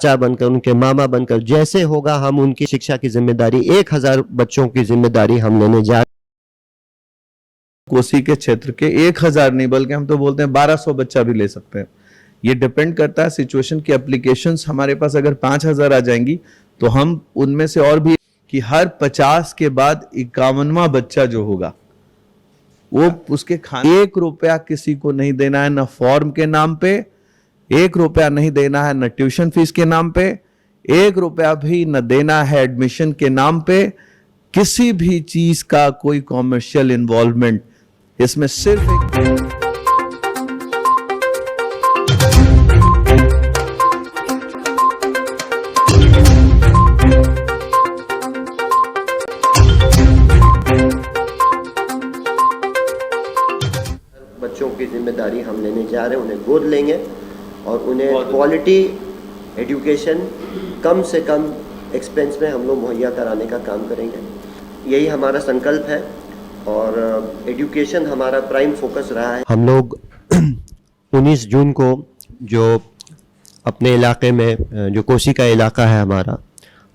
चाचा बनकर, उनके मामा बनकर, जैसे होगा हम उनकी शिक्षा की जिम्मेदारी, 1000 बच्चों की जिम्मेदारी हम लेने जा। कोसी के क्षेत्र के 1000 नहीं बल्कि हम तो बोलते हैं 1200 बच्चा भी ले सकते हैं। ये डिपेंड करता है सिचुएशन की। एप्लीकेशंस हमारे पास अगर 5000 आ जाएंगी तो हम उनमें से और भी कि हर 50 के बाद 51वां बच्चा जो होगा वो उसके खाने 1 रुपया किसी को नहीं देना है, ना फॉर्म के नाम पे 1 रुपया नहीं देना है, न ट्यूशन फीस के नाम पे 1 रुपया भी न देना है, एडमिशन के नाम पे किसी भी चीज का कोई कॉमर्शियल इन्वॉल्वमेंट इसमें सिर्फ एक बच्चों की जिम्मेदारी हम लेने जा रहे हैं, उन्हें गोद लेंगे और उन्हें क्वालिटी एजुकेशन कम से कम एक्सपेंस में हम लोग मुहैया कराने का काम करेंगे। यही हमारा संकल्प है और एजुकेशन हमारा प्राइम फोकस रहा है। हम लोग 19 जून को जो अपने इलाके में जो कोसी का इलाका है हमारा,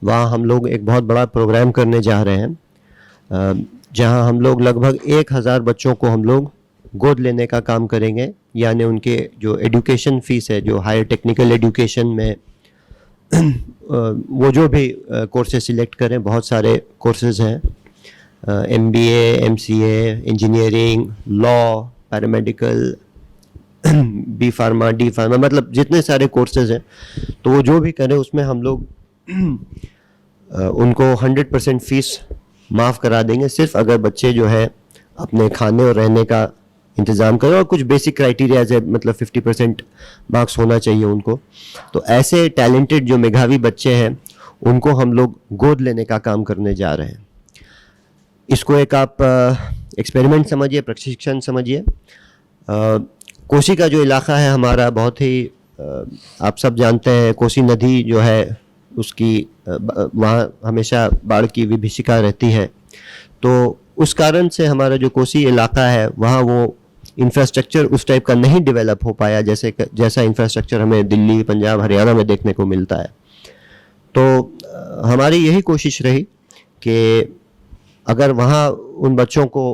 वहाँ हम लोग एक बहुत बड़ा प्रोग्राम करने जा रहे हैं, जहाँ हम लोग लगभग 1000 बच्चों को हम लोग गोद लेने का काम करेंगे। यानी उनके जो एजुकेशन फीस है, जो हायर टेक्निकल एजुकेशन में वो जो भी कोर्सेज सिलेक्ट करें, बहुत सारे कोर्सेज हैं, MBA, MCA, engineering, law, paramedical, B pharma, D pharma, मतलब जितने सारे कोर्सेज हैं, तो वो जो भी करें उसमें हम लोग उनको 100% फीस माफ़ करा देंगे, सिर्फ अगर बच्चे जो है अपने खाने और रहने का इंतज़ाम करें और कुछ बेसिक क्राइटेरियाज है, मतलब 50% मार्क्स होना चाहिए उनको। तो ऐसे टैलेंटेड जो मेधावी बच्चे हैं उनको हम लोग गोद लेने का काम करने जा रहे हैं। इसको एक आप एक्सपेरिमेंट समझिए, प्रशिक्षण समझिए। कोसी का जो इलाका है हमारा बहुत ही आप सब जानते हैं, कोसी नदी जो है उसकी वहाँ हमेशा बाढ़ की विभीषिका रहती है। तो उस कारण से हमारा जो कोसी इलाका है वहाँ वो इंफ्रास्ट्रक्चर उस टाइप का नहीं डेवलप हो पाया जैसा इंफ्रास्ट्रक्चर हमें दिल्ली, पंजाब, हरियाणा में देखने को मिलता है। तो हमारी यही कोशिश रही कि अगर वहाँ उन बच्चों को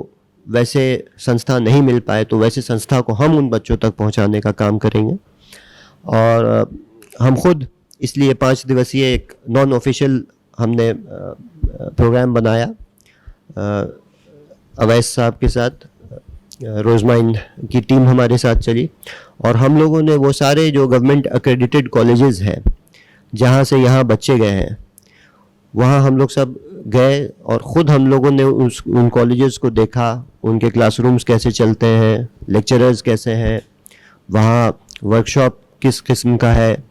वैसे संस्था नहीं मिल पाए तो वैसे संस्था को हम उन बच्चों तक पहुँचाने का काम करेंगे। और हम खुद इसलिए 5 दिवसीय एक नॉन ऑफिशियल हमने प्रोग्राम बनाया अवैस साहब के साथ, रोजमाइन की टीम हमारे साथ चली और हम लोगों ने वो सारे जो गवर्नमेंट एक्रेडिटेड कॉलेजेस हैं जहाँ से यहाँ बच्चे गए हैं वहाँ हम लोग सब गए और ख़ुद हम लोगों ने उन कॉलेजेस को देखा, उनके क्लासरूम्स कैसे चलते हैं, लेक्चरर्स कैसे हैं, वहाँ वर्कशॉप किस किस्म का है,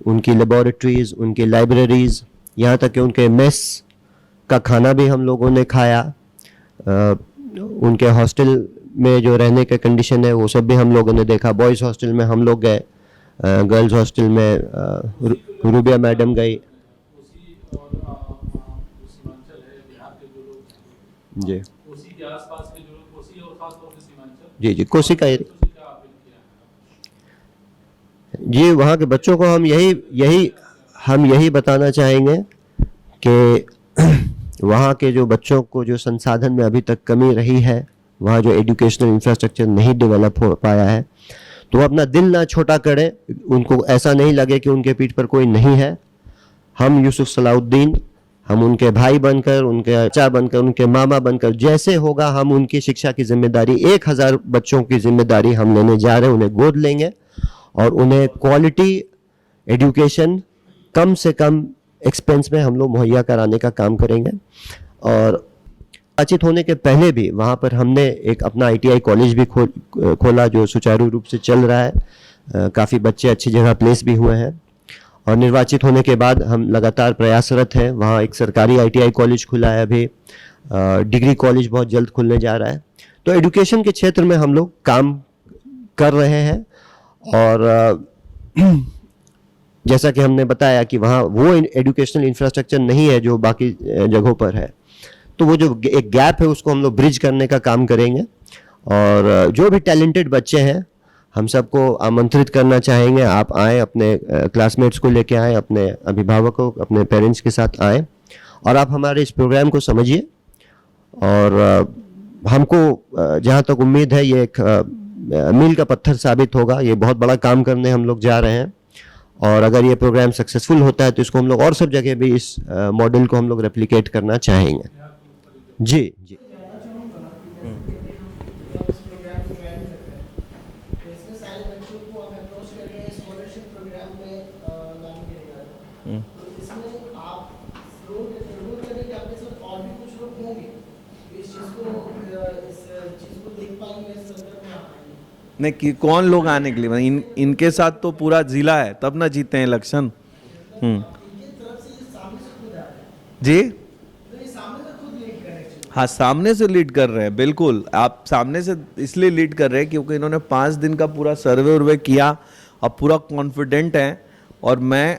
उनकी लेबॉरेटरीज़, उनकी लाइब्रेरीज़, यहाँ तक कि उनके मेस का खाना भी हम लोगों ने खाया। उनके हॉस्टल में जो रहने का कंडीशन है वो सब भी हम लोगों ने देखा। बॉयज़ हॉस्टल में हम लोग गए, गर्ल्स हॉस्टल में रूबिया मैडम गई। जी कोसी के आसपास के जो लोग, कोसी और खास तौर से सीमांचल, जी कोसी का जी, वहाँ के बच्चों को हम यही बताना चाहेंगे कि वहाँ के जो बच्चों को जो संसाधन में अभी तक कमी रही है, वहाँ जो एजुकेशनल इंफ्रास्ट्रक्चर नहीं डेवलप हो पाया है, तो वो अपना दिल ना छोटा करें, उनको ऐसा नहीं लगे कि उनके पीठ पर कोई नहीं है। हम यूसुफ सलाउद्दीन, हम उनके भाई बनकर, उनके चाचा बनकर, उनके मामा बनकर, जैसे होगा हम उनकी शिक्षा की जिम्मेदारी, 1000 बच्चों की जिम्मेदारी हम लेने जा रहे हैं, उन्हें गोद लेंगे और उन्हें क्वालिटी एजुकेशन कम से कम एक्सपेंस में हम लोग मुहैया कराने का काम करेंगे। और बातचीत होने के पहले भी वहाँ पर हमने एक अपना ITI कॉलेज भी खोला जो सुचारू रूप से चल रहा है। काफ़ी बच्चे अच्छी जगह प्लेस भी हुए हैं और निर्वाचित होने के बाद हम लगातार प्रयासरत हैं। वहाँ एक सरकारी ITI कॉलेज खुला है अभी, डिग्री कॉलेज बहुत जल्द खुलने जा रहा है। तो एजुकेशन के क्षेत्र में हम लोग काम कर रहे हैं और जैसा कि हमने बताया कि वहाँ वो एजुकेशनल इंफ्रास्ट्रक्चर नहीं है जो बाकी जगहों पर है, तो वो जो एक गैप है उसको हम लोग ब्रिज करने का काम करेंगे। और जो भी टैलेंटेड बच्चे हैं हम सबको आमंत्रित करना चाहेंगे, आप आएँ, अपने क्लासमेट्स को लेके आएँ, अपने अभिभावकों, अपने पेरेंट्स के साथ आएँ और आप हमारे इस प्रोग्राम को समझिए। और हमको जहाँ तक उम्मीद है ये एक मील का पत्थर साबित होगा। ये बहुत बड़ा काम करने हम लोग जा रहे हैं और अगर ये प्रोग्राम सक्सेसफुल होता है तो इसको हम लोग और सब जगह भी इस मॉडल को हम लोग रेप्लिकेट करना चाहेंगे। जी जी। नहीं कि कौन लोग आने के लिए, इनके साथ तो पूरा जिला है, तब ना जीते हैं इलेक्शन। जी हाँ, सामने से लीड कर रहे हैं, बिल्कुल। आप सामने से इसलिए लीड कर रहे हैं क्योंकि इन्होंने 5 दिन का पूरा सर्वे उर्वे किया और पूरा कॉन्फिडेंट है। और मैं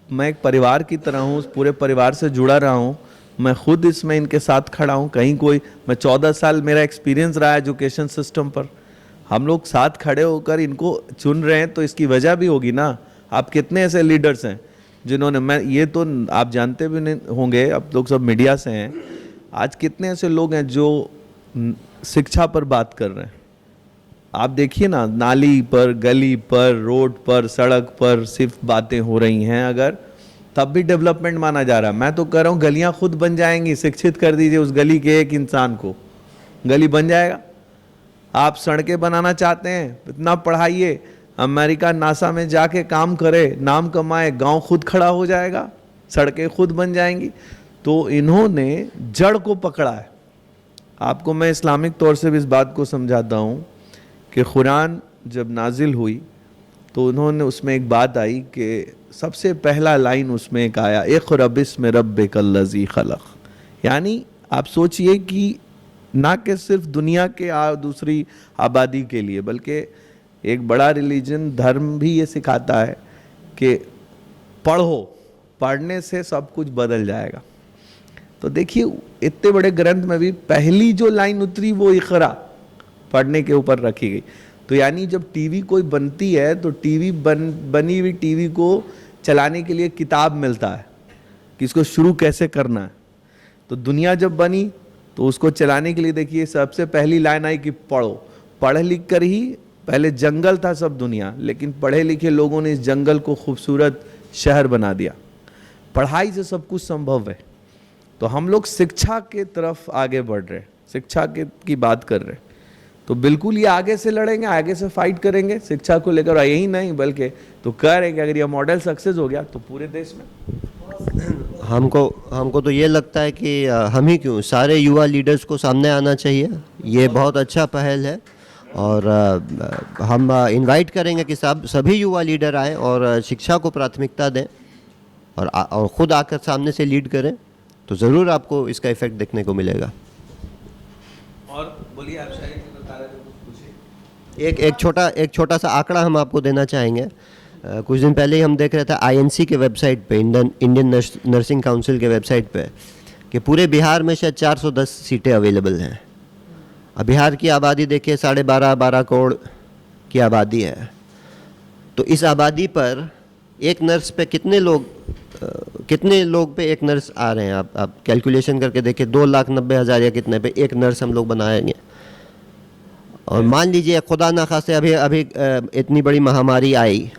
एक परिवार की तरह हूँ, उस पूरे परिवार से जुड़ा रहा हूँ, मैं खुद इसमें इनके साथ खड़ा हूँ। कहीं कोई, मैं 14 साल मेरा एक्सपीरियंस रहा है एजुकेशन सिस्टम पर। हम लोग साथ खड़े होकर इनको चुन रहे हैं तो इसकी वजह भी होगी ना। आप कितने ऐसे लीडर्स हैं जिन्होंने, मैं ये तो आप जानते भी नहीं होंगे, अब लोग सब मीडिया से हैं, आज कितने ऐसे लोग हैं जो शिक्षा पर बात कर रहे हैं। आप देखिए ना, नाली पर, गली पर, रोड पर, सड़क पर सिर्फ बातें हो रही हैं, अगर तब भी डेवलपमेंट माना जा रहा है। मैं तो कह रहा हूँ गलियाँ खुद बन जाएंगी, शिक्षित कर दीजिए उस गली के एक इंसान को, गली बन जाएगा। आप सड़कें बनाना चाहते हैं, इतना पढ़ाइए, अमेरिका नासा में जाके काम करे, नाम कमाए, गांव खुद खड़ा हो जाएगा, सड़कें खुद बन जाएंगी। तो इन्होंने जड़ को पकड़ा है। आपको मैं इस्लामिक तौर से भी इस बात को समझाता हूँ कि कुरान जब नाजिल हुई तो उन्होंने, उसमें एक बात आई कि सबसे पहला लाइन उसमें एक आया, इक़रा बिस्मि रब्बिकल्लज़ी खलक़। यानी आप सोचिए कि ना कि सिर्फ दुनिया के दूसरी आबादी के लिए, बल्कि एक बड़ा रिलीजन, धर्म भी ये सिखाता है कि पढ़ो, पढ़ने से सब कुछ बदल जाएगा। तो देखिए, इतने बड़े ग्रंथ में भी पहली जो लाइन उतरी वो इक़रा, पढ़ने के ऊपर रखी गई। तो यानी जब टीवी कोई बनती है तो टीवी बनी हुई टीवी को चलाने के लिए किताब मिलता है कि इसको शुरू कैसे करना है। तो दुनिया जब बनी तो उसको चलाने के लिए देखिए सबसे पहली लाइन आई कि पढ़ो। पढ़ लिख कर ही, पहले जंगल था सब दुनिया, लेकिन पढ़े लिखे लोगों ने इस जंगल को खूबसूरत शहर बना दिया। पढ़ाई से सब कुछ संभव है। तो हम लोग शिक्षा के तरफ आगे बढ़ रहे हैं, शिक्षा की बात कर रहे हैं। तो बिल्कुल ये आगे से लड़ेंगे, आगे से फाइट करेंगे शिक्षा को लेकर। और यही नहीं बल्कि तो कह रहे हैं कि अगर ये मॉडल सक्सेस हो गया तो पूरे देश में हमको तो ये लगता है कि हम ही क्यों, सारे युवा लीडर्स को सामने आना चाहिए। ये बहुत अच्छा पहल है और हम इनवाइट करेंगे कि सभी युवा लीडर आएँ और शिक्षा को प्राथमिकता दें और ख़ुद आकर सामने से लीड करें, तो ज़रूर आपको इसका इफ़ेक्ट देखने को मिलेगा। और बोलिए, आप शायद बता रहे थे, कुछ पूछिए। एक छोटा सा आंकड़ा हम आपको देना चाहेंगे। कुछ दिन पहले ही हम देख रहे थे INC के वेबसाइट पे, इंडियन नर्सिंग काउंसिल के वेबसाइट पे, कि पूरे बिहार में शायद 410 सीटें अवेलेबल हैं। अब बिहार की आबादी देखिए 12.5 करोड़ की आबादी है। तो इस आबादी पर एक नर्स पे कितने लोग पे एक नर्स आ रहे हैं? आप कैलकुलेशन करके देखिए, 2,90,000 या कितने पे एक नर्स हम लोग बनाएंगे। और मान लीजिए खुदा ना खास्ते अभी इतनी बड़ी महामारी आई,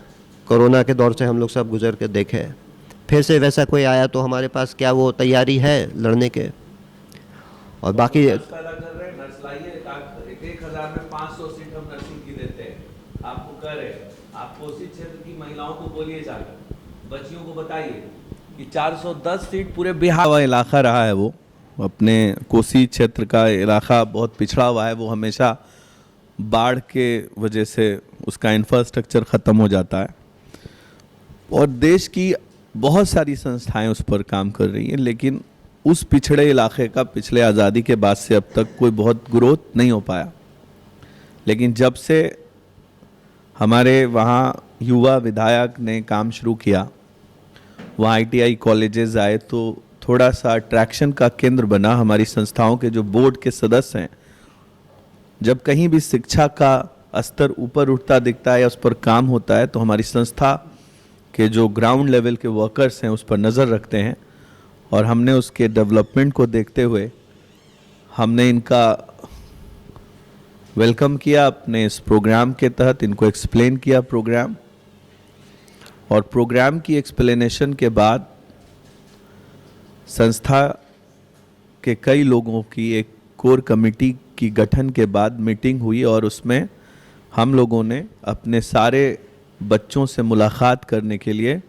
कोरोना के दौर से हम लोग सब गुजर के देखे, फिर से वैसा कोई आया तो हमारे पास क्या वो तैयारी है लड़ने के? और बाकी 1,000 में 500 सीट हम नर्सिंग की देते हैं। आपको कह रहे हैं, आप कोसी क्षेत्र की महिलाओं को बोलिए, जाकर बच्चियों को बताइए कि 410 सीट पूरे बिहार का इलाका रहा है। वो अपने कोसी क्षेत्र का इलाका बहुत पिछड़ा हुआ है। वो हमेशा बाढ़ के वजह से उसका इंफ्रास्ट्रक्चर ख़त्म हो जाता है और देश की बहुत सारी संस्थाएं उस पर काम कर रही हैं, लेकिन उस पिछड़े इलाके का पिछले आज़ादी के बाद से अब तक कोई बहुत ग्रोथ नहीं हो पाया। लेकिन जब से हमारे वहाँ युवा विधायक ने काम शुरू किया, वहाँ ITI कॉलेजेस आए, तो थोड़ा सा अट्रैक्शन का केंद्र बना। हमारी संस्थाओं के जो बोर्ड के सदस्य हैं, जब कहीं भी शिक्षा का स्तर ऊपर उठता दिखता है या उस पर काम होता है तो हमारी संस्था के जो ग्राउंड लेवल के वर्कर्स हैं उस पर नज़र रखते हैं और हमने उसके डेवलपमेंट को देखते हुए हमने इनका वेलकम किया अपने इस प्रोग्राम के तहत, इनको एक्सप्लेन किया प्रोग्राम, और प्रोग्राम की एक्सप्लेनेशन के बाद संस्था के कई लोगों की एक कोर कमेटी की गठन के बाद मीटिंग हुई और उसमें हम लोगों ने अपने सारे बच्चों से मुलाकात करने के लिए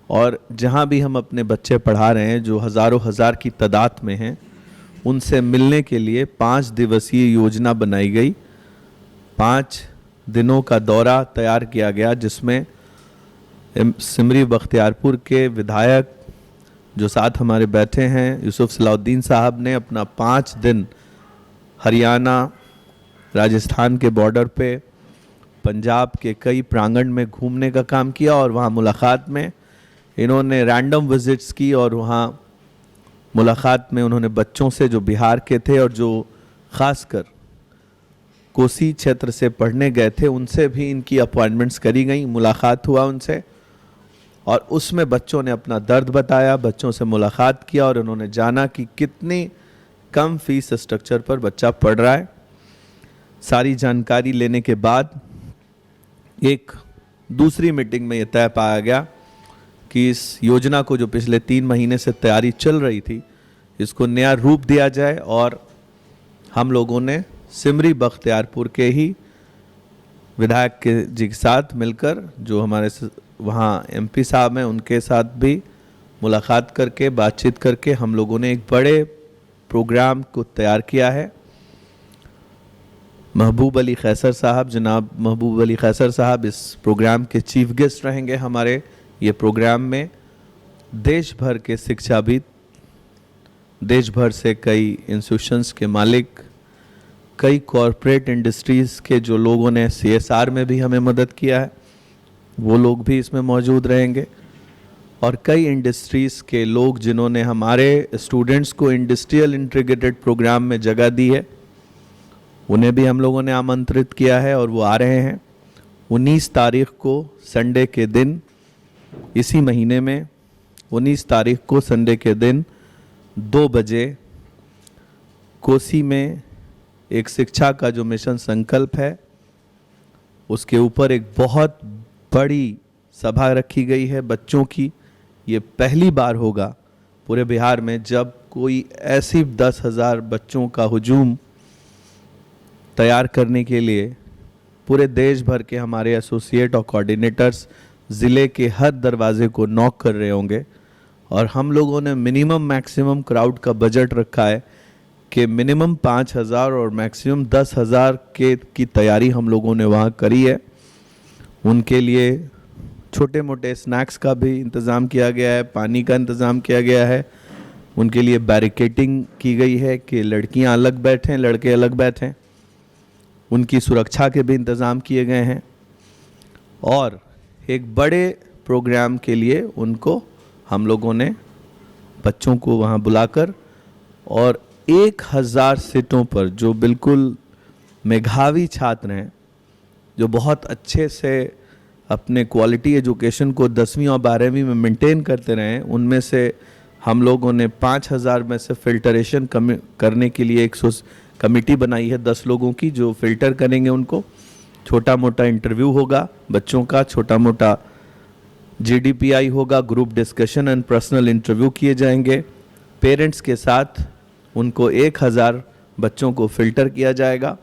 और जहां भी हम अपने बच्चे पढ़ा रहे हैं जो हज़ारों हज़ार की तादाद में हैं उनसे मिलने के लिए 5 दिवसीय योजना बनाई गई। 5 दिनों का दौरा तैयार किया गया जिसमें सिमरी बख्तियारपुर के विधायक जो साथ हमारे बैठे हैं यूसुफ सलाउद्दीन साहब ने अपना 5 दिन हरियाणा राजस्थान के बॉर्डर पे पंजाब के कई प्रांगण में घूमने का काम किया और वहाँ मुलाकात में इन्होंने रैंडम विजिट्स की और वहाँ मुलाकात में उन्होंने बच्चों से जो बिहार के थे और जो ख़ासकर कोसी क्षेत्र से पढ़ने गए थे उनसे भी इनकी अपॉइंटमेंट्स करी गई, मुलाकात हुआ उनसे और उसमें बच्चों ने अपना दर्द बताया, बच्चों से मुलाकात किया और उन्होंने जाना कि कितनी कम फीस स्ट्रक्चर पर बच्चा पढ़ रहा है। सारी जानकारी लेने के बाद एक दूसरी मीटिंग में ये तय पाया गया कि इस योजना को जो पिछले 3 महीने से तैयारी चल रही थी इसको नया रूप दिया जाए और हम लोगों ने सिमरी बख्तियारपुर के ही विधायक के जी के साथ मिलकर जो हमारे वहाँ एमपी साहब हैं उनके साथ भी मुलाकात करके बातचीत करके हम लोगों ने एक बड़े प्रोग्राम को तैयार किया है। महबूब अली खैसर साहब, जनाब महबूब अली खैसर साहब इस प्रोग्राम के चीफ गेस्ट रहेंगे। हमारे ये प्रोग्राम में देश भर के शिक्षाविद, देश भर से कई इंस्टीट्यूशंस के मालिक, कई कॉरपोरेट इंडस्ट्रीज़ के जो लोगों ने CSR में भी हमें मदद किया है वो लोग भी इसमें मौजूद रहेंगे और कई इंडस्ट्रीज़ के लोग जिन्होंने हमारे स्टूडेंट्स को इंडस्ट्रियल इंटीग्रेटेड प्रोग्राम में जगह दी है उन्हें भी हम लोगों ने आमंत्रित किया है और वो आ रहे हैं 19 तारीख को संडे के दिन, इसी महीने में 19 तारीख को संडे के दिन 2 बजे कोसी में एक शिक्षा का जो मिशन संकल्प है उसके ऊपर एक बहुत बड़ी सभा रखी गई है बच्चों की। ये पहली बार होगा पूरे बिहार में जब कोई ऐसी 10,000 बच्चों का हुजूम तैयार करने के लिए पूरे देश भर के हमारे एसोसिएट और कोऑर्डिनेटर्स ज़िले के हर दरवाजे को नॉक कर रहे होंगे और हम लोगों ने मिनिमम मैक्सिमम क्राउड का बजट रखा है कि मिनिमम 5,000 और मैक्सिमम 10,000 की तैयारी हम लोगों ने वहाँ करी है। उनके लिए छोटे मोटे स्नैक्स का भी इंतज़ाम किया गया है, पानी का इंतज़ाम किया गया है, उनके लिए बैरिकेडिंग की गई है कि लड़कियां अलग बैठें लड़के अलग बैठें, उनकी सुरक्षा के भी इंतज़ाम किए गए हैं और एक बड़े प्रोग्राम के लिए उनको हम लोगों ने बच्चों को वहाँ बुलाकर और 1,000 सीटों पर जो बिल्कुल मेधावी छात्र हैं जो बहुत अच्छे से अपने क्वालिटी एजुकेशन को 10वीं और 12वीं में मेंटेन करते रहे हैं, उनमें से हम लोगों ने 5,000 में से फिल्टरेशन करने के लिए एक कमेटी बनाई है 10 लोगों की जो फिल्टर करेंगे उनको। छोटा मोटा इंटरव्यू होगा बच्चों का, छोटा मोटा GDPI होगा, group discussion and personal interview किए जाएंगे। पेरेंट्स के साथ उनको 1,000 बच्चों को फ़िल्टर किया जाएगा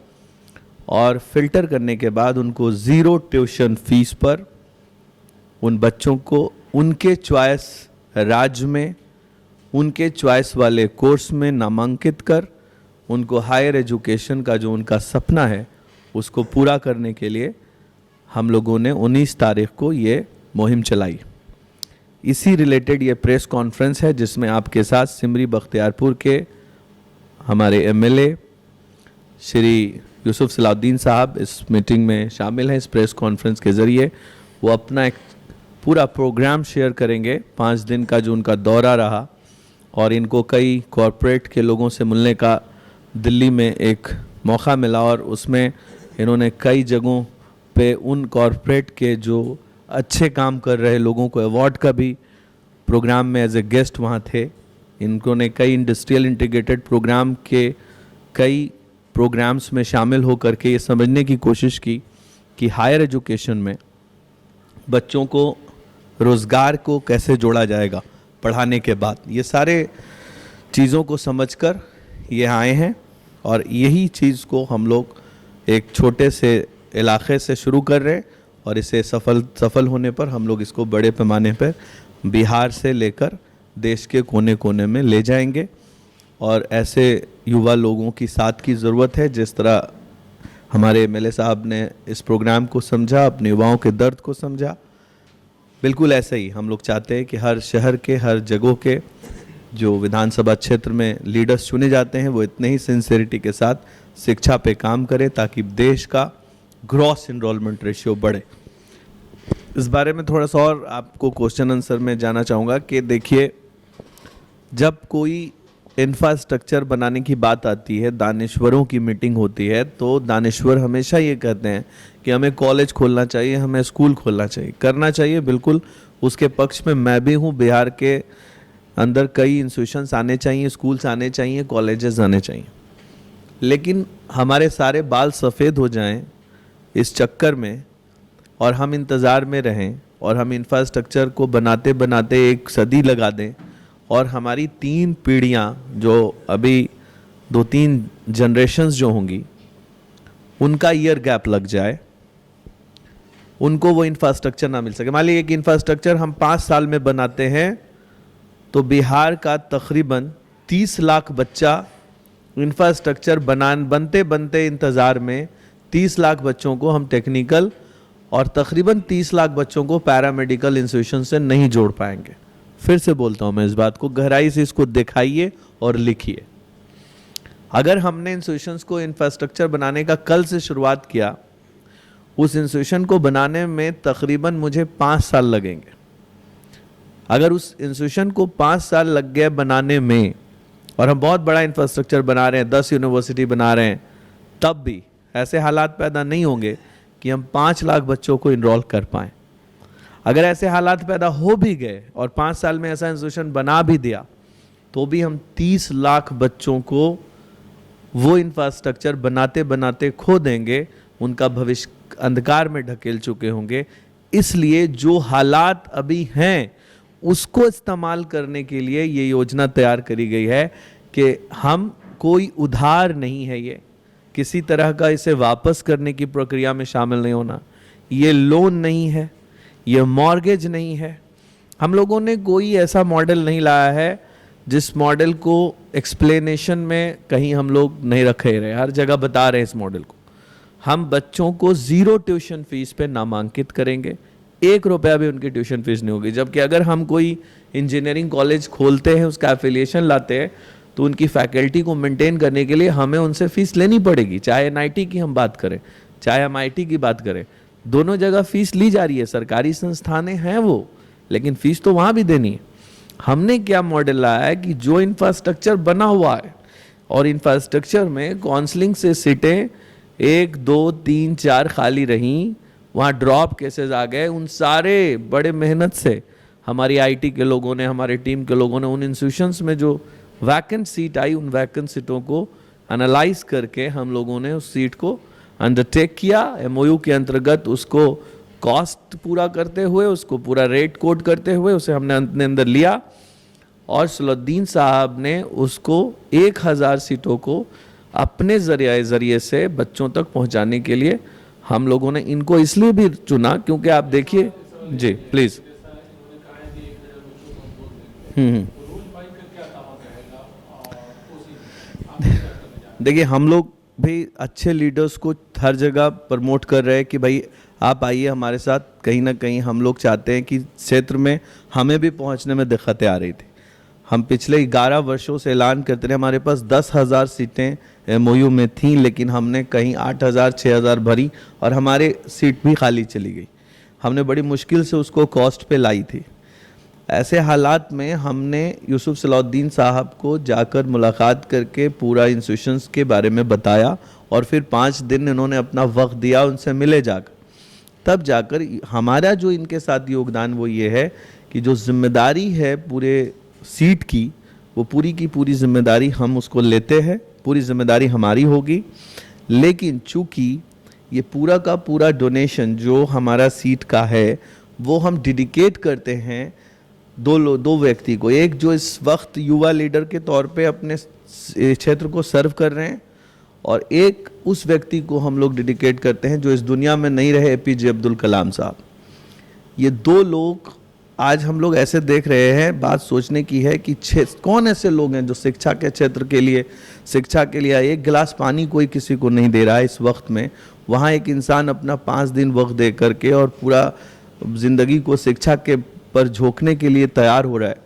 और फिल्टर करने के बाद उनको 0 ट्यूशन फीस पर उन बच्चों को उनके चॉइस राज्य में उनके चॉइस वाले कोर्स में नामांकित कर उनको हायर एजुकेशन का जो उनका सपना है उसको पूरा करने के लिए हम लोगों ने 19 तारीख को ये मुहिम चलाई। इसी रिलेटेड ये प्रेस कॉन्फ्रेंस है जिसमें आपके साथ सिमरी बख्तियारपुर के हमारे MLA श्री यूसुफ सलाउद्दीन साहब इस मीटिंग में शामिल हैं। इस प्रेस कॉन्फ्रेंस के ज़रिए वो अपना एक पूरा प्रोग्राम शेयर करेंगे 5 दिन का जो उनका दौरा रहा और इनको कई कॉरपोरेट के लोगों से मिलने का दिल्ली में एक मौका मिला और उसमें इन्होंने कई जगहों पे उन कॉरपोरेट के जो अच्छे काम कर रहे लोगों को अवार्ड का भी प्रोग्राम में एज ए गेस्ट वहाँ थे। इन्होंने कई इंडस्ट्रियल इंटीग्रेटेड प्रोग्राम के कई प्रोग्राम्स में शामिल हो करके ये समझने की कोशिश की कि हायर एजुकेशन में बच्चों को रोज़गार को कैसे जोड़ा जाएगा पढ़ाने के बाद। ये सारे चीज़ों को समझकर ये आए हैं और यही चीज़ को हम लोग एक छोटे से इलाके से शुरू कर रहे हैं और इसे सफल होने पर हम लोग इसको बड़े पैमाने पर बिहार से लेकर देश के कोने कोने में ले जाएंगे। और ऐसे युवा लोगों की साथ की ज़रूरत है। जिस तरह हमारे एमएलए साहब ने इस प्रोग्राम को समझा, अपने युवाओं के दर्द को समझा, बिल्कुल ऐसे ही हम लोग चाहते हैं कि हर शहर के, हर जगहों के जो विधानसभा क्षेत्र में लीडर्स चुने जाते हैं वो इतने ही सिंसियरिटी के साथ शिक्षा पे काम करें ताकि देश का ग्रॉस इनरोलमेंट रेशियो बढ़े। इस बारे में थोड़ा सा और आपको क्वेश्चन आंसर में जाना चाहूँगा कि देखिए, जब कोई इंफ्रास्ट्रक्चर बनाने की बात आती है, दानिश्वरों की मीटिंग होती है, तो दानिश्वर हमेशा ये कहते हैं कि हमें कॉलेज खोलना चाहिए, हमें स्कूल खोलना चाहिए, करना चाहिए। बिल्कुल उसके पक्ष में मैं भी हूँ। बिहार के अंदर कई इंस्टीट्यूशंस आने चाहिए, स्कूल्स आने चाहिए, कॉलेजेस आने चाहिए, लेकिन हमारे सारे बाल सफ़ेद हो जाएं इस चक्कर में और हम इंतज़ार में रहें और हम इंफ्रास्ट्रक्चर को बनाते बनाते एक सदी लगा दें और हमारी 3 पीढ़ियाँ जो अभी 2-3 जनरेशन्स जो होंगी उनका ईयर गैप लग जाए, उनको वो इंफ्रास्ट्रक्चर ना मिल सके। मान लीजिए कि इंफ्रास्ट्रक्चर हम 5 साल में बनाते हैं तो बिहार का तकरीबन 30 लाख बच्चा इंफ्रास्ट्रक्चर बनते बनते इंतज़ार में 30 लाख बच्चों को हम टेक्निकल और तकरीबन 30 लाख बच्चों को पैरामेडिकल इंस्टीट्यूशन से नहीं जोड़ पाएंगे। फिर से बोलता हूँ मैं, इस बात को गहराई से इसको दिखाइए और लिखिए। अगर हमने इंस्टीट्यूशंस को इंफ्रास्ट्रक्चर बनाने का कल से शुरुआत किया, उस इंस्टीट्यूशन को बनाने में तकरीबन मुझे 5 साल लगेंगे। अगर उस इंस्टीट्यूशन को 5 साल लग गए बनाने में और हम बहुत बड़ा इंफ्रास्ट्रक्चर बना रहे हैं, 10 यूनिवर्सिटी बना रहे हैं, तब भी ऐसे हालात पैदा नहीं होंगे कि हम 5 लाख बच्चों को इनरोल कर पाएँ। अगर ऐसे हालात पैदा हो भी गए और 5 साल में ऐसा इंस्टीट्यूशन बना भी दिया तो भी हम 30 लाख बच्चों को वो इंफ्रास्ट्रक्चर बनाते बनाते खो देंगे, उनका भविष्य अंधकार में ढकेल चुके होंगे। इसलिए जो हालात अभी हैं उसको इस्तेमाल करने के लिए ये योजना तैयार करी गई है कि हम कोई उधार नहीं है, ये किसी तरह का इसे वापस करने की प्रक्रिया में शामिल नहीं होना, ये लोन नहीं है, ये मॉर्गेज नहीं है। हम लोगों ने कोई ऐसा मॉडल नहीं लाया है जिस मॉडल को एक्सप्लेनेशन में कहीं हम लोग नहीं रखे रहे, हर जगह बता रहे हैं इस मॉडल को। हम बच्चों को 0 ट्यूशन फीस पे नामांकित करेंगे, 1 रुपया भी उनकी ट्यूशन फीस नहीं होगी। जबकि अगर हम कोई इंजीनियरिंग कॉलेज खोलते हैं, उसका एफिलिएशन लाते हैं, तो उनकी फैकल्टी को मेंटेन करने के लिए हमें उनसे फीस लेनी पड़ेगी। चाहे एनआईटी की हम बात करें, चाहे एमआईटी की बात करें, दोनों जगह फीस ली जा रही है। सरकारी संस्थानें हैं वो, लेकिन फीस तो वहाँ भी देनी है। हमने क्या मॉडल लाया है कि जो इंफ्रास्ट्रक्चर बना हुआ है और इंफ्रास्ट्रक्चर में काउंसलिंग से सीटें 1, 2, 3, 4 खाली रहीं, वहाँ ड्रॉप केसेस आ गए, उन सारे बड़े मेहनत से हमारी आईटी के लोगों ने, हमारी टीम के लोगों ने उन इंस्टीट्यूशंस में जो वैकेंट सीट आई, उन वैकेंट सीटों को एनालाइज करके हम लोगों ने उस सीट को अंडरटेक किया। एमओयू के अंतर्गत उसको कॉस्ट पूरा करते हुए, उसको पूरा रेट कोड करते हुए उसे हमने अपने अंदर लिया और सलाउद्दीन साहब ने उसको 1000 सीटों को अपने ज़रिए से बच्चों तक पहुंचाने के लिए हम लोगों ने इनको इसलिए भी चुना क्योंकि आप देखिए जी प्लीज़ देखिए, हम लोग भी अच्छे लीडर्स को हर जगह प्रमोट कर रहे हैं कि भाई आप आइए हमारे साथ। कहीं ना कहीं हम लोग चाहते हैं कि क्षेत्र में हमें भी पहुंचने में दिक्कतें आ रही थी। हम पिछले 11 वर्षों से ऐलान करते रहे, हमारे पास 10,000 सीटें एमओयू में थीं, लेकिन हमने कहीं 8,000 6,000 भरी और हमारे सीट भी खाली चली गई। हमने बड़ी मुश्किल से उसको कॉस्ट पे लाई थी। ऐसे हालात में हमने यूसुफ सलाउद्दीन साहब को जाकर मुलाकात करके पूरा इंस्टीट्यूशंस के बारे में बताया और फिर 5 दिन इन्होंने अपना वक्त दिया, उनसे मिले जाकर। तब जाकर हमारा जो इनके साथ योगदान वो ये है कि जो जिम्मेदारी है पूरे सीट की, वो पूरी की पूरी जिम्मेदारी हम उसको लेते हैं, पूरी जिम्मेदारी हमारी होगी। लेकिन चूँकि ये पूरा का पूरा डोनेशन जो हमारा सीट का है वो हम डेडिकेट करते हैं दो व्यक्ति को, एक जो इस वक्त युवा लीडर के तौर पे अपने क्षेत्र को सर्व कर रहे हैं और एक उस व्यक्ति को हम लोग डेडिकेट करते हैं जो इस दुनिया में नहीं रहे, एपीजे अब्दुल कलाम साहब। ये 2 लोग आज हम लोग ऐसे देख रहे हैं, बात सोचने की है कि कौन ऐसे लोग हैं जो शिक्षा के क्षेत्र के लिए, शिक्षा के लिए एक गिलास पानी कोई किसी को नहीं दे रहा है इस वक्त में। वहाँ एक इंसान अपना 5 दिन वक्त दे करके और पूरा ज़िंदगी को शिक्षा के पर झोंकने के लिए तैयार हो रहा है।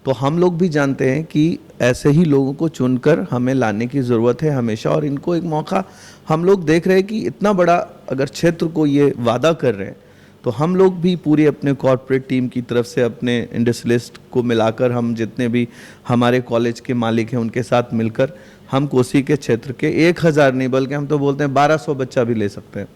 तो हम लोग भी जानते हैं कि ऐसे ही लोगों को चुनकर हमें लाने की ज़रूरत है हमेशा, और इनको एक मौका हम लोग देख रहे हैं कि इतना बड़ा अगर क्षेत्र को ये वादा कर रहे हैं तो हम लोग भी पूरी अपने कॉर्पोरेट टीम की तरफ से अपने इंडस्ट्रियलिस्ट को मिलाकर, हम जितने भी हमारे कॉलेज के मालिक हैं उनके साथ मिलकर हम कोसी के क्षेत्र के 1000 नहीं बल्कि हम तो बोलते हैं 1200 बच्चा भी ले सकते हैं।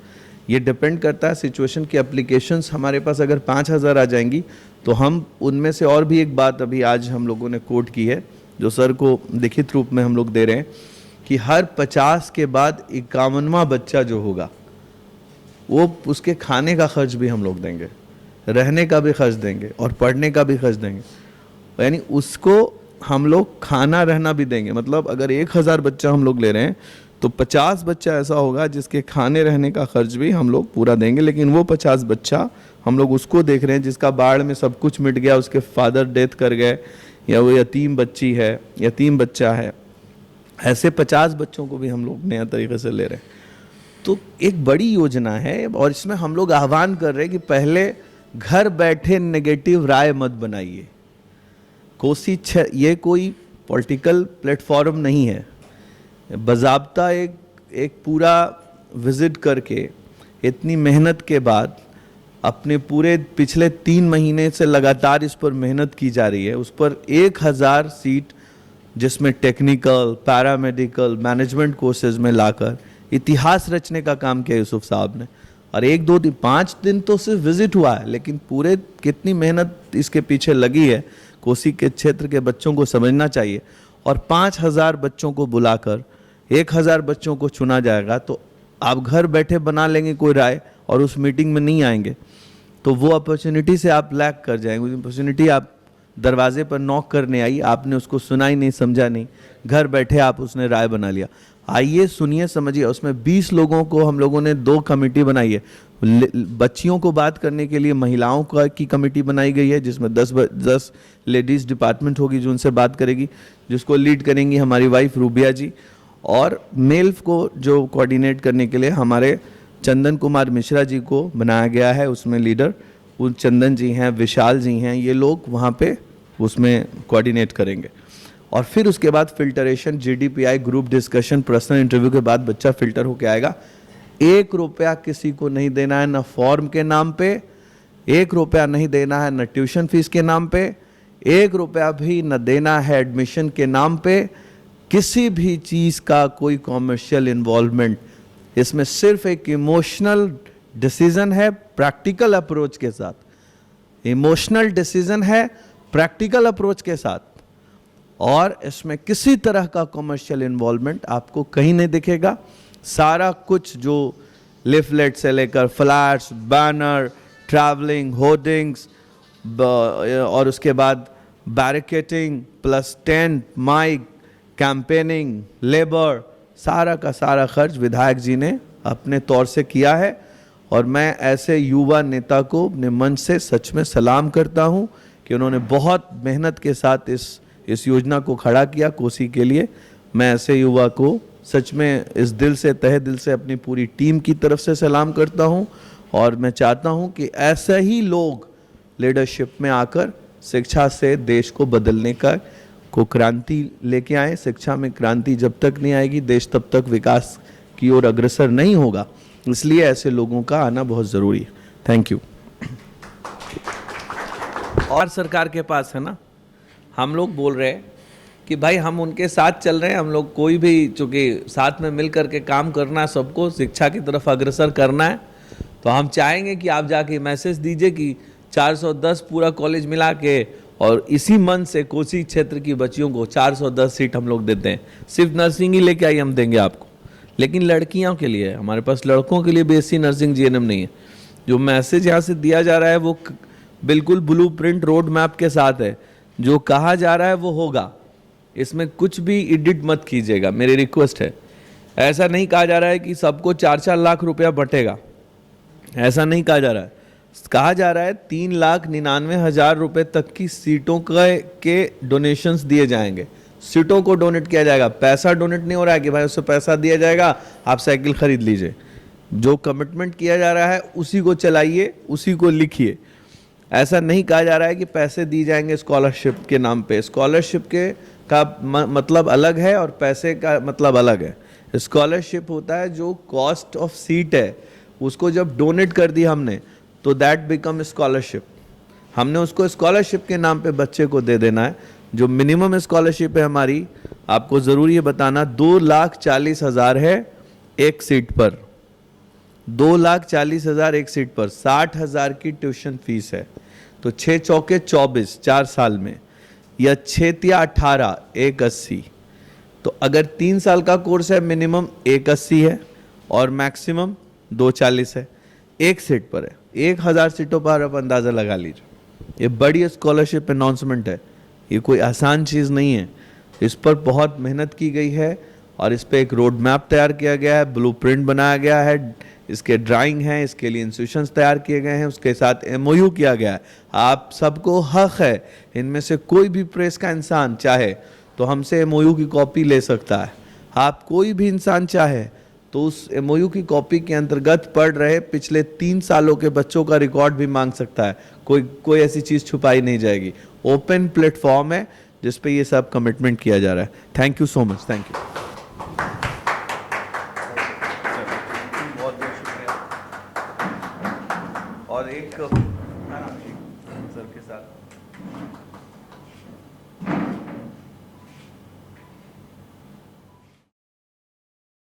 ये डिपेंड करता है सिचुएशन की। एप्लीकेशंस हमारे पास अगर 5000 आ जाएंगी तो हम उनमें से, और भी एक बात अभी आज हम लोगों ने कोट की है जो सर को लिखित रूप में हम लोग दे रहे हैं कि हर 50 के बाद 51वां बच्चा जो होगा वो उसके खाने का खर्च भी हम लोग देंगे, रहने का भी खर्च देंगे और पढ़ने का भी खर्च देंगे, यानी उसको हम लोग खाना रहना भी देंगे। मतलब अगर 1000 बच्चा हम लोग ले रहे हैं तो 50 बच्चा ऐसा होगा जिसके खाने रहने का खर्च भी हम लोग पूरा देंगे। लेकिन वो 50 बच्चा हम लोग उसको देख रहे हैं जिसका बाढ़ में सब कुछ मिट गया, उसके फादर डेथ कर गए, या वो यतीम बच्ची है, यतीम बच्चा है, ऐसे 50 बच्चों को भी हम लोग नया तरीके से ले रहे हैं। तो एक बड़ी योजना है और इसमें हम लोग आह्वान कर रहे हैं कि पहले घर बैठे नेगेटिव राय मत बनाइए। कोसी ये कोई पॉलिटिकल प्लेटफॉर्म नहीं है। बज़ाब्ता एक पूरा विजिट करके इतनी मेहनत के बाद अपने पूरे पिछले 3 महीने से लगातार इस पर मेहनत की जा रही है, उस पर 1000 सीट जिसमें टेक्निकल, पैरामेडिकल, मैनेजमेंट कोर्सेज में लाकर इतिहास रचने का काम किया यूसुफ साहब ने। और 1, 2, 3, 5 दिन तो सिर्फ विजिट हुआ है, लेकिन पूरे कितनी मेहनत इसके पीछे लगी है कोसी के क्षेत्र के बच्चों को समझना चाहिए। और 5000 बच्चों को बुलाकर 1000 बच्चों को चुना जाएगा। तो आप घर बैठे बना लेंगे कोई राय और उस मीटिंग में नहीं आएंगे तो वो अपॉर्चुनिटी से आप लैक कर जाएंगे। अपॉर्चुनिटी आप दरवाजे पर नॉक करने आई, आपने उसको सुना ही नहीं, समझा नहीं, घर बैठे आप उसने राय बना लिया। आइए सुनिए, समझिए। उसमें 20 लोगों को हम लोगों ने 2 कमेटी बनाई है। बच्चियों को बात करने के लिए महिलाओं की कमेटी बनाई गई है जिसमें 10 लेडीज़ डिपार्टमेंट होगी जो उनसे बात करेगी, जिसको लीड करेंगी हमारी वाइफ रूबिया जी। और मेल को जो कोऑर्डिनेट करने के लिए हमारे चंदन कुमार मिश्रा जी को बनाया गया है, उसमें लीडर उन चंदन जी हैं, विशाल जी हैं, ये लोग वहाँ पे उसमें कोऑर्डिनेट करेंगे। और फिर उसके बाद filtration, GDPI, group discussion, personal interview के बाद बच्चा फिल्टर होके आएगा। 1 रुपया किसी को नहीं देना है, ना फॉर्म के नाम पे 1 रुपया नहीं देना है, न ट्यूशन फीस के नाम पे 1 रुपया भी न देना है, एडमिशन के नाम पे किसी भी चीज़ का कोई कॉमर्शियल इन्वॉल्वमेंट। इसमें सिर्फ एक इमोशनल डिसीजन है प्रैक्टिकल अप्रोच के साथ, इमोशनल डिसीजन है प्रैक्टिकल अप्रोच के साथ। और इसमें किसी तरह का कॉमर्शियल इन्वॉल्वमेंट आपको कहीं नहीं दिखेगा। सारा कुछ जो लिफलेट से लेकर फ्लैट्स, बैनर, ट्रैवलिंग, होर्डिंग्स और उसके बाद barricading plus tent, mic, campaigning, labour, सारा का सारा खर्च विधायक जी ने अपने तौर से किया है। और मैं ऐसे युवा नेता को अपने मन से सच में सलाम करता हूं कि उन्होंने बहुत मेहनत के साथ इस योजना को खड़ा किया कोसी के लिए। मैं ऐसे युवा को सच में इस दिल से, तहे दिल से अपनी पूरी टीम की तरफ से सलाम करता हूं। और मैं चाहता हूं कि ऐसे ही लोग लीडरशिप में आकर शिक्षा से देश को बदलने को क्रांति लेके आए। शिक्षा में क्रांति जब तक नहीं आएगी देश तब तक विकास की ओर अग्रसर नहीं होगा। इसलिए ऐसे लोगों का आना बहुत ज़रूरी है। Thank you. और सरकार के पास है ना, हम लोग बोल रहे हैं कि भाई हम उनके साथ चल रहे हैं, हम लोग कोई भी, चूँकि साथ में मिल करके काम करना है, सबको शिक्षा की तरफ अग्रसर करना है, तो हम चाहेंगे कि आप जाके मैसेज दीजिए कि 410 पूरा कॉलेज मिला के, और इसी मन से कोसी क्षेत्र की बच्चियों को 410 सीट हम लोग देते हैं। सिर्फ नर्सिंग ही लेके आई हम देंगे आपको, लेकिन लड़कियों के लिए, हमारे पास लड़कों के लिए बीएससी नर्सिंग जीएनएम नहीं है। जो मैसेज यहाँ से दिया जा रहा है वो बिल्कुल ब्लूप्रिंट रोड मैप के साथ है। जो कहा जा रहा है वो होगा, इसमें कुछ भी एडिट मत कीजिएगा, मेरी रिक्वेस्ट है। ऐसा नहीं कहा जा रहा है कि सबको 4-4 लाख रुपया बटेगा, ऐसा नहीं कहा जा रहा है। कहा जा रहा है 3,99,000 रुपये तक की सीटों के डोनेशंस दिए जाएंगे, सीटों को डोनेट किया जाएगा। पैसा डोनेट नहीं हो रहा है कि भाई उससे पैसा दिया जाएगा आप साइकिल खरीद लीजिए। जो कमिटमेंट किया जा रहा है उसी को चलाइए, उसी को लिखिए। ऐसा नहीं कहा जा रहा है कि पैसे दिए जाएंगे स्कॉलरशिप के नाम पे। स्कॉलरशिप के का मतलब अलग है और पैसे का मतलब अलग है। स्कॉलरशिप होता है जो कॉस्ट ऑफ सीट है, उसको जब डोनेट कर दी हमने तो दैट बिकम स्कॉलरशिप। हमने उसको स्कॉलरशिप के नाम पे बच्चे को दे देना है। जो मिनिमम स्कॉलरशिप है हमारी, आपको ज़रूर ये बताना, 2,40,000 है एक सीट पर। 2,40,000 एक सीट पर, 60,000 की ट्यूशन फीस है। तो 6 चौके 24 4 साल में, या 6 या 18 180। तो अगर 3 साल का कोर्स है, मिनिमम 180 है और मैक्सिमम 240 है, एक सीट पर है। 1,000 सीटों पर आप अंदाज़ा लगा लीजिए। ये बड़ी स्कॉलरशिप अनाउंसमेंट है, ये कोई आसान चीज़ नहीं है। इस पर बहुत मेहनत की गई है और इस पर एक रोड मैप तैयार किया गया है, ब्लूप्रिंट बनाया गया है, इसके ड्राइंग हैं, इसके लिए इंस्टीट्यूशंस तैयार किए गए हैं, उसके साथ एमओयू किया गया है। आप सबको हक है, इनमें से कोई भी प्रेस का इंसान चाहे तो हमसे एमओयू की कॉपी ले सकता है। आप कोई भी इंसान चाहे तो उस एमओयू की कॉपी के अंतर्गत पढ़ रहे पिछले 3 सालों के बच्चों का रिकॉर्ड भी मांग सकता है। कोई ऐसी चीज़ छुपाई नहीं जाएगी। ओपन प्लेटफॉर्म है जिस पे ये सब कमिटमेंट किया जा रहा है। Thank you so much. Thank you. बहुत बहुत शुक्रिया। और एक सर के साथ